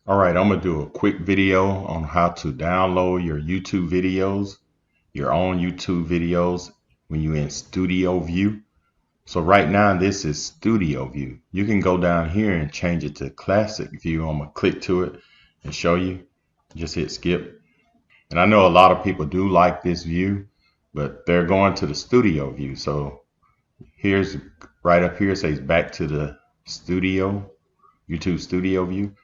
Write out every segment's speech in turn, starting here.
All right, I'm gonna do a quick video on how to download your YouTube videos, your own YouTube videos when you're in Studio View. So right now this is Studio View. You can go down here and change it to Classic View. I'm gonna click to it and show you. Just hit skip. And I know a lot of people do like this view, but they're going to the Studio View. So here's right up here, it says back to the Studio, YouTube Studio View.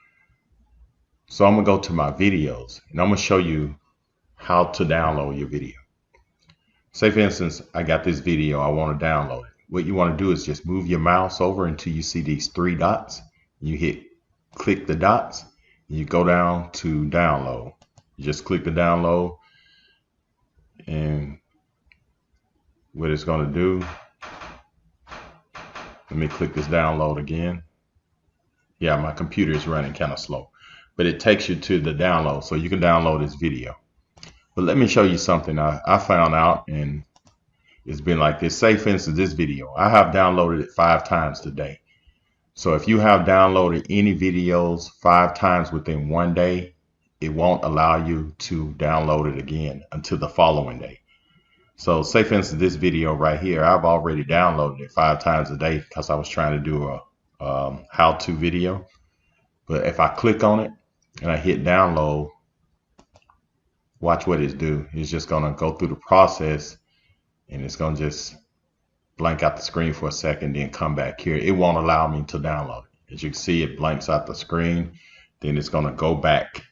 So I'm gonna go to my videos and I'm gonna show you how to download your video. Say for instance, I got this video, I want to download it. What you want to do is just move your mouse over until you see these three dots. You click the dots, and you go down to download. You just click the download, and what it's going to do, let me click this download again. Yeah, my computer is running kind of slow, but it takes you to the download so you can download this video. But let me show you something I found out, and it's been like this. Say for instance, this video, I have downloaded it 5 times today. So if you have downloaded any videos 5 times within one day, it won't allow you to download it again until the following day. So say for instance, this video right here, I've already downloaded it 5 times a day because I was trying to do a how-to video. But if I click on it and I hit download, watch what it's do. It's just gonna go through the process and it's gonna just blank out the screen for a second, then come back here. It won't allow me to download it. As you can see, it blanks out the screen, then it's gonna go back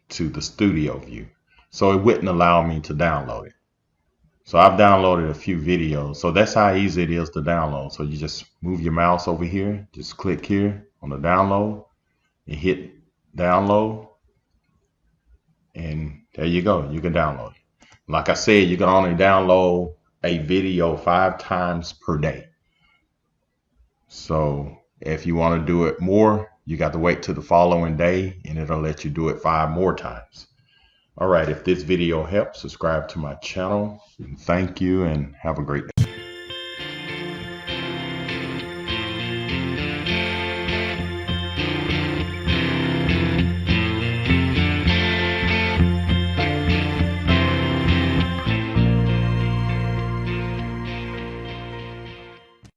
to the Studio View. So it wouldn't allow me to download it. So I've downloaded a few videos. So that's how easy it is to download. So you just move your mouse over here, just click here on the download, and hit download, and there you go, you can download it. Like I said, you can only download a video 5 times per day. So if you want to do it more, you got to wait till the following day and it'll let you do it 5 more times. All right, if this video helps, subscribe to my channel. Thank you and have a great day.